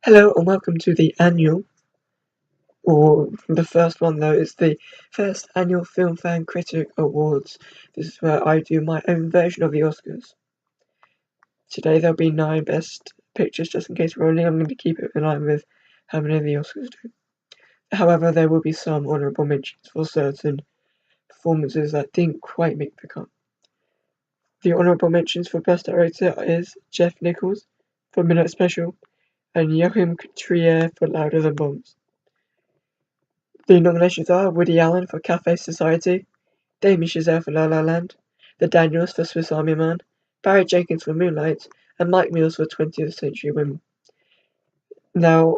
Hello and welcome to the annual, or the first one though, is the first annual Film Fan Critic Awards. This is where I do my own version of the Oscars. Today there'll be 9 best pictures, just in case we're only. I'm going to keep it in line with how many the Oscars do. However, there will be some honourable mentions for certain performances that didn't quite make the cut. The honourable mentions for Best Director is Jeff Nichols for Midnight Special and Joachim Trier for Louder Than Bombs. The nominations are Woody Allen for Cafe Society, Damien Chazelle for La La Land, The Daniels for Swiss Army Man, Barry Jenkins for Moonlight, and Mike Mills for 20th Century Women. Now,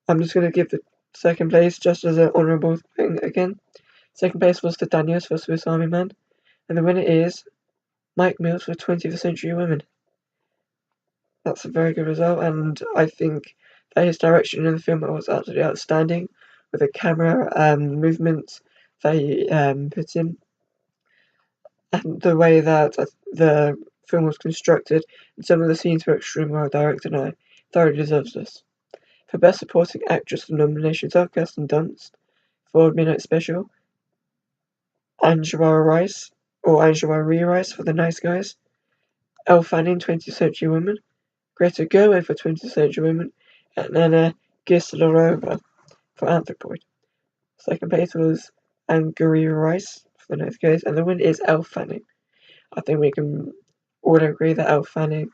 I'm just going to give the second place just as an honourable thing again. Second place was The Daniels for Swiss Army Man, and the winner is Mike Mills for 20th Century Women. That's a very good result, and I think that his direction in the film was absolutely outstanding, with the camera movements that he put in, and the way that the film was constructed, and some of the scenes were extremely well directed, and I thoroughly deserves this. For Best Supporting Actress, the nominations are Kirsten Dunst for Midnight Special, Angela Rice for The Nice Guys, Elle Fanning, 20th Century Women, Greta Gerwig for 20th Century Women, and Anna Gislerova for Anthropoid. Second place was Angourie Rice for The Nice Guys, and the winner is Elle Fanning. I think we can all agree that Elle Fanning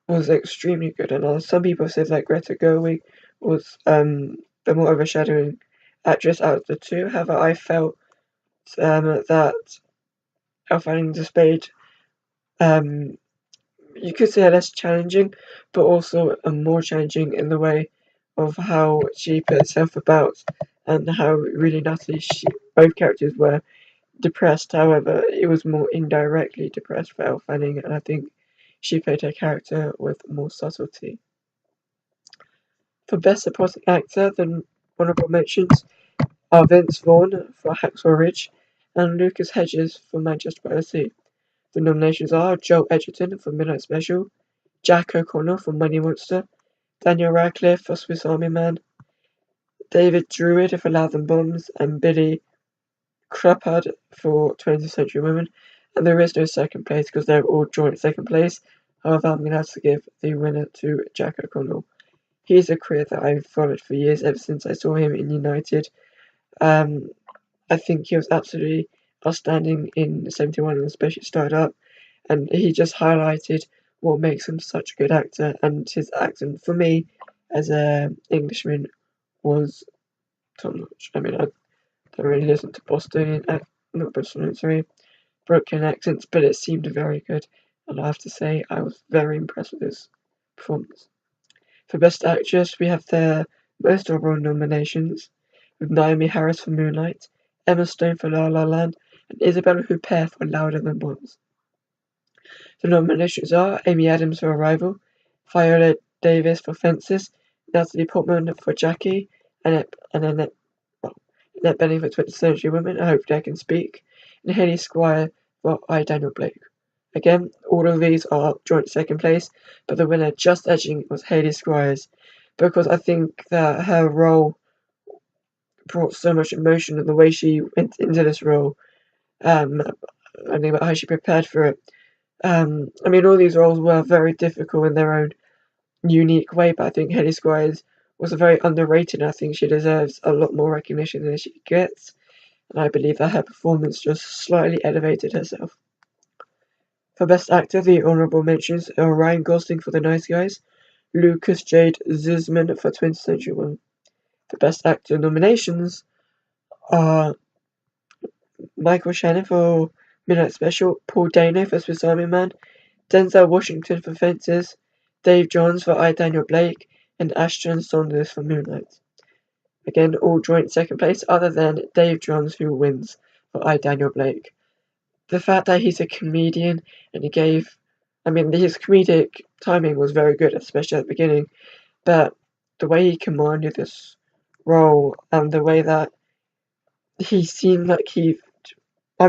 was extremely good, and some people said that Greta Gerwig was the more overshadowing actress out of the two. However, I felt that Elle Fanning displayed you could say less challenging, but also more challenging in the way of how she put herself about, and how really nutty both characters were depressed. However, it was more indirectly depressed for Elle Fanning, and I think she played her character with more subtlety. For Best Supporting Actor, the honourable mentions are Vince Vaughn for Hacksaw Ridge and Lucas Hedges for Manchester by the Sea. The nominations are Joel Edgerton for Midnight Special, Jack O'Connell for Money Monster, Daniel Radcliffe for Swiss Army Man, David Druid for Louder Than Bombs, and Billy Crudup for 20th Century Women. And there is no second place because they're all joint second place. However, I'm going to have to give the winner to Jack O'Connell. He's a career that I've followed for years, ever since I saw him in United. I think he was absolutely outstanding in 71, and especially started up, and he just highlighted what makes him such a good actor, and his accent, for me, as an Englishman, was top notch. I mean, I don't really listen to broken accents, but it seemed very good, and I have to say, I was very impressed with his performance. For Best Actress, we have the most overall nominations, with Naomi Harris for Moonlight, Emma Stone for La La Land, and Isabelle Huppert for Louder Than Bombs. The nominations are Amy Adams for Arrival, Viola Davis for Fences, Natalie Portman for Jackie, and Annette Bening for 20th Century Women, I Hope I Can Speak, and Haley Squire for I, Daniel Blake. Again, all of these are joint second place, but the winner just edging was Haley Squires, because I think that her role brought so much emotion, and the way she went into this role, I think about how she prepared for it. I mean, all these roles were very difficult in their own unique way, but I think Haley Squires was very underrated, and I think she deserves a lot more recognition than she gets, and I believe that her performance just slightly elevated herself. For Best Actor, the honourable mentions are Ryan Gosling for The Nice Guys, Lucas Jade Zisman for 20th Century Women. For Best Actor nominations are Michael Shannon for Midnight Special, Paul Dano for Swiss Army Man, Denzel Washington for Fences, Dave Johns for I, Daniel Blake, and Ashton Saunders for Moonlight. Again, all joint second place, other than Dave Johns, who wins for I, Daniel Blake. The fact that he's a comedian, and his comedic timing was very good, especially at the beginning, but the way he commanded this role, and the way that he seemed like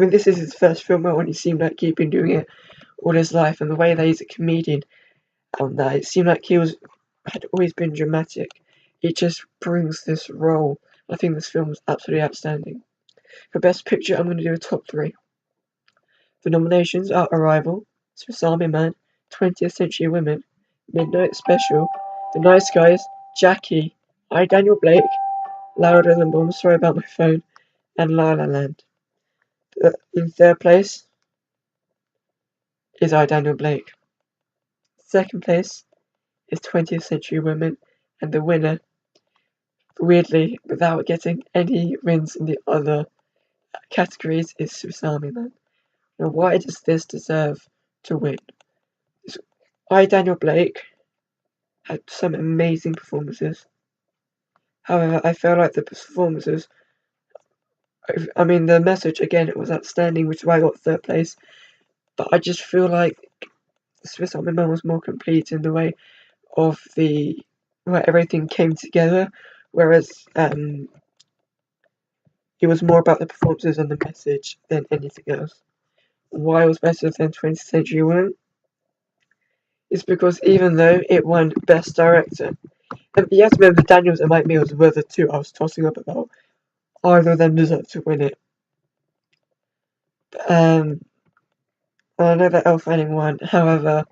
this is his first film role, and he seemed like he'd been doing it all his life, and the way that he's a comedian, and that it seemed like he was had always been dramatic. It just brings this role. I think this film is absolutely outstanding. For Best Picture, I'm going to do a top three. The nominations are Arrival, Swiss Army Man, 20th Century Women, Midnight Special, The Nice Guys, Jackie, I, Daniel Blake, Louder Than Bombs, Sorry About My Phone, and La La Land. In third place is I, Daniel Blake. Second place is 20th Century Women, and the winner, weirdly, without getting any wins in the other categories, is Swiss Army Man. Now, why does this deserve to win? I, Daniel Blake, had some amazing performances. However, I felt like the performances, I mean, the message, again, it was outstanding, which is why I got third place. But I just feel like Swiss Army Man was more complete in the way of where everything came together, whereas it was more about the performances and the message than anything else. Why it was better than 20th Century Women is because even though it won Best Director, and you have to remember Daniels and Mike Mills were the two I was tossing up about. Either of them deserved to win it. I know that Elle Fanning won. However,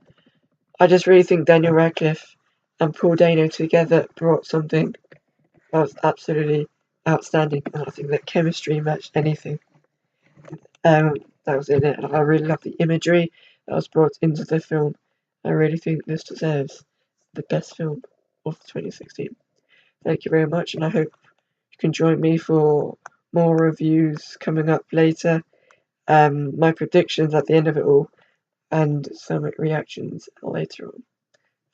I just really think Daniel Radcliffe and Paul Dano together brought something that was absolutely outstanding, and I think that chemistry matched anything that was in it. And I really love the imagery that was brought into the film. I really think this deserves the best film of 2016. Thank you very much, and I hope you can join me for more reviews coming up later. My predictions at the end of it all, and some reactions later on.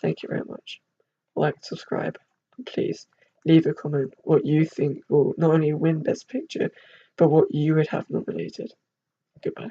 Thank you very much. Like, subscribe, and please leave a comment what you think will not only win Best Picture, but what you would have nominated. Goodbye.